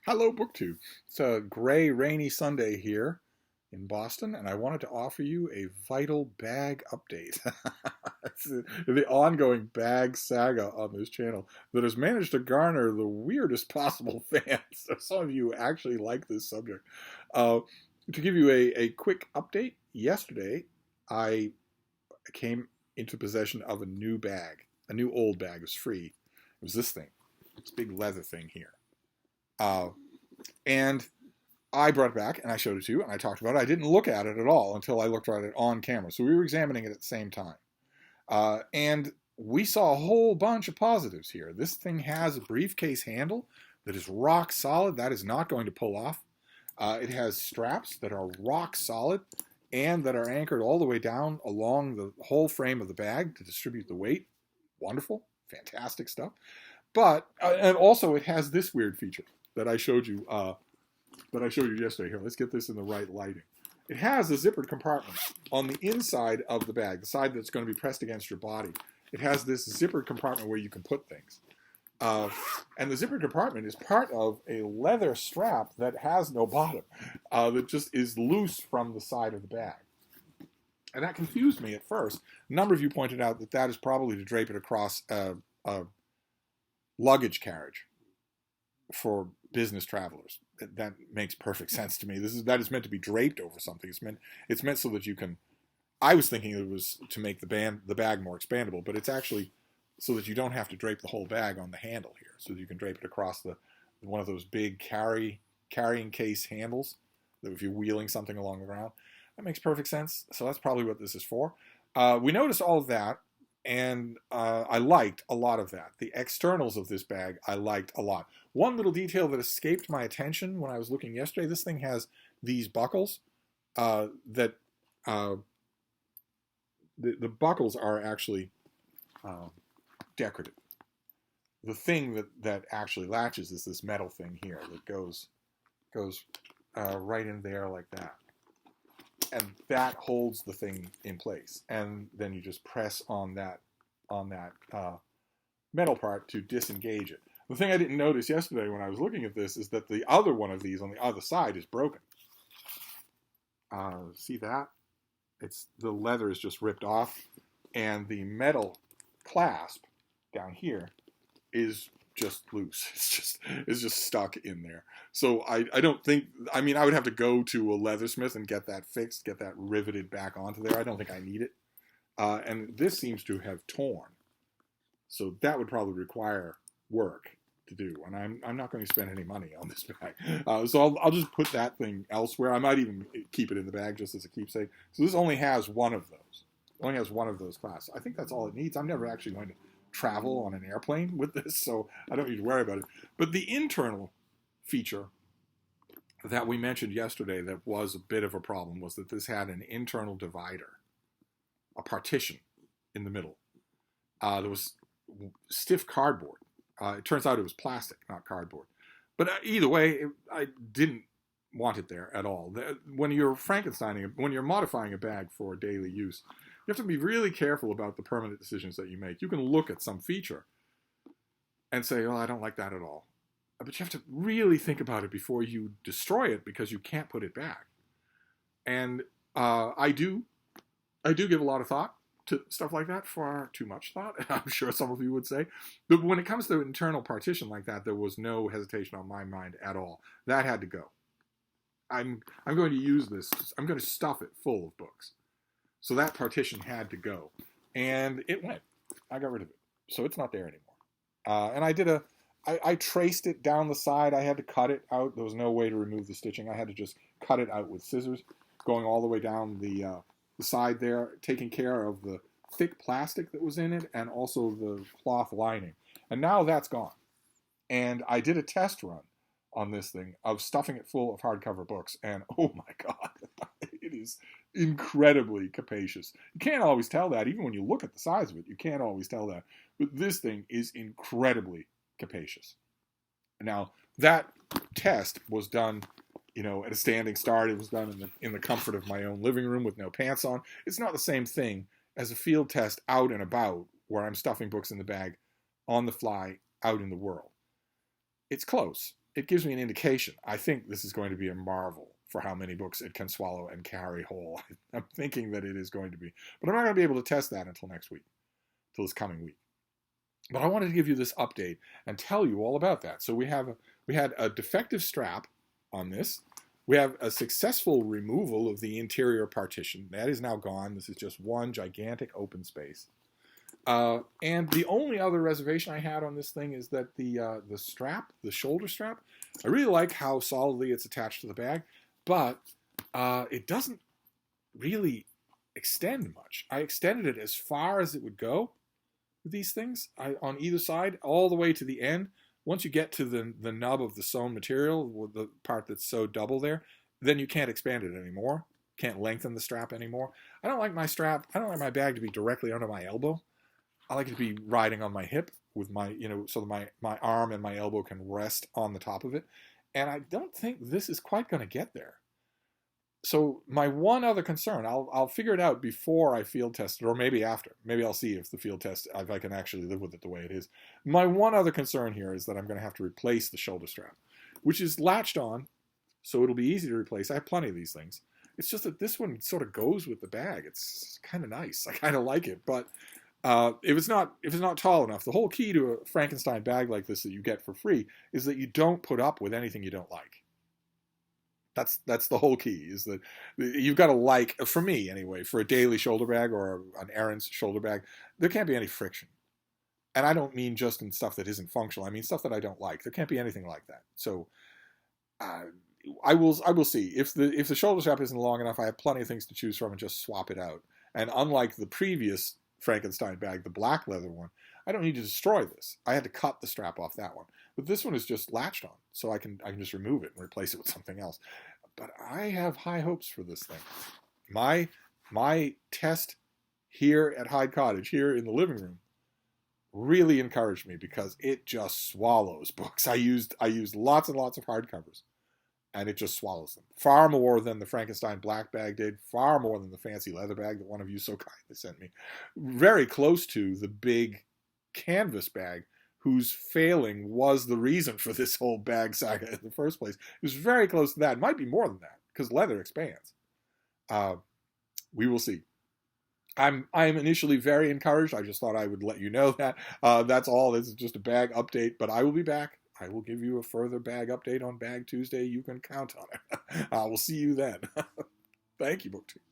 Hello, BookTube. It's a gray, rainy Sunday here in Boston, and I wanted to offer you a vital bag update. It's the ongoing bag saga on this channel that has managed to garner the weirdest possible fans. Some of you actually like this subject. Uh, to give you a quick update, yesterday I came into possession of a new bag. A new old bag. It was free. It was this thing. This big leather thing here. Uh, and I brought it back and I showed it to you and I talked about it. I didn't look at it at all until I looked at it on camera. So we were examining it at the same time. And we saw a whole bunch of positives here. This thing has a briefcase handle that is rock solid. That is not going to pull off. It has straps that are rock solid and that are anchored all the way down along the whole frame of the bag to distribute the weight. Wonderful, fantastic stuff. But, and also it has this weird feature that I showed you yesterday. Here, let's get this in the right lighting. It has a zippered compartment on the inside of the bag, the side that's going to be pressed against your body. It has this zippered compartment where you can put things. And the zippered compartment is part of a leather strap that has no bottom, that just is loose from the side of the bag. And that confused me at first. A number of you pointed out that that is probably to drape it across a luggage carriage for business travelers. That makes perfect sense to me. That is meant to be draped over something. It's meant so that you can. I was thinking it was to make the bag more expandable, but it's actually so that you don't have to drape the whole bag on the handle here, so that you can drape it across one of those big carrying case handles that if you're wheeling something along the ground. That makes perfect sense. So that's probably what this is for. We noticed all of that. And I liked a lot of that. The externals of this bag, I liked a lot. One little detail that escaped my attention when I was looking yesterday, this thing has these buckles the buckles are actually decorative. The thing that actually latches is this metal thing here that goes right in there like that. And that holds the thing in place. And then you just press on that metal part to disengage it. The thing I didn't notice yesterday when I was looking at this is that the other one of these on the other side is broken. See that? The leather is just ripped off, and the metal clasp down here is just loose. It's just stuck in there. So I don't think, I mean, I would have to go to a leathersmith and get that fixed, get that riveted back onto there. I don't think I need it. And this seems to have torn. So that would probably require work to do. And I'm not going to spend any money on this bag. So I'll just put that thing elsewhere. I might even keep it in the bag just as a keepsake. So this only has one of those. It only has one of those clasps. I think that's all it needs. I'm never actually going to travel on an airplane with this, so I don't need to worry about it. But the internal feature that we mentioned yesterday that was a bit of a problem was that this had an internal divider, a partition in the middle. There was stiff cardboard. It turns out it was plastic, not cardboard. But either way, I didn't want it there at all. When you're when you're modifying a bag for daily use, you have to be really careful about the permanent decisions that you make. You can look at some feature and say, oh, I don't like that at all. But you have to really think about it before you destroy it because you can't put it back. And I do give a lot of thought to stuff like that, far too much thought, I'm sure some of you would say. But when it comes to internal partition like that, there was no hesitation on my mind at all. That had to go. I'm going to use this. I'm going to stuff it full of books. So that partition had to go. And it went. I got rid of it. So it's not there anymore. And I traced it down the side. I had to cut it out. There was no way to remove the stitching. I had to just cut it out with scissors, going all the way down the side there, taking care of the thick plastic that was in it and also the cloth lining. And now that's gone. And I did a test run on this thing of stuffing it full of hardcover books, and oh my god, it is incredibly capacious. You can't always tell that, even when you look at the size of it, you can't always tell that. But this thing is incredibly capacious. Now, that test was done, at a standing start. It was done in the comfort of my own living room with no pants on. It's not the same thing as a field test out and about where I'm stuffing books in the bag on the fly out in the world. It's close. it gives me an indication. I think this is going to be a marvel for how many books it can swallow and carry whole. I'm thinking that it is going to be. But I'm not going to be able to test that until next week, till this coming week. But I wanted to give you this update and tell you all about that. So we had a defective strap on this. We have a successful removal of the interior partition. That is now gone. This is just one gigantic open space. And the only other reservation I had on this thing is that the strap, the shoulder strap, I really like how solidly it's attached to the bag, but it doesn't really extend much. I extended it as far as it would go with these things on either side, all the way to the end. Once you get to the nub of the sewn material, the part that's sewed double there, then you can't expand it anymore. Can't lengthen the strap anymore. I don't like my strap, I don't like my bag to be directly under my elbow. I like it to be riding on my hip with my, so that my arm and my elbow can rest on the top of it. And I don't think this is quite going to get there. So my one other concern, I'll figure it out before I field test it, or maybe after. Maybe I'll see if the field test, if I can actually live with it the way it is. My one other concern here is that I'm going to have to replace the shoulder strap, which is latched on, so it'll be easy to replace. I have plenty of these things. It's just that this one sort of goes with the bag. It's kind of nice. I kind of like it, but if it's not tall enough, the whole key to a Frankenstein bag like this that you get for free is that you don't put up with anything you don't like. That's the whole key, is that you've got to like, for me anyway, for a daily shoulder bag or an errands shoulder bag, there can't be any friction. And I don't mean just in stuff that isn't functional. I mean stuff that I don't like. There can't be anything like that. So I will see. If the shoulder strap isn't long enough, I have plenty of things to choose from and just swap it out. And unlike the previous Frankenstein bag, the black leather one, I don't need to destroy this. I had to cut the strap off that one. But this one is just latched on, so I can just remove it and replace it with something else. But I have high hopes for this thing. My test here at Hyde Cottage, here in the living room, really encouraged me because it just swallows books. I used lots and lots of hardcovers, and it just swallows them. Far more than the Frankenstein black bag did, far more than the fancy leather bag that one of you so kindly sent me. Very close to the big canvas bag whose failing was the reason for this whole bag saga in the first place. It was very close to that. It might be more than that, because leather expands. We will see. I'm initially very encouraged. I just thought I would let you know that. That's all. This is just a bag update, but I will be back. I will give you a further bag update on Bag Tuesday. You can count on it. I will see you then. Thank you, BookTube.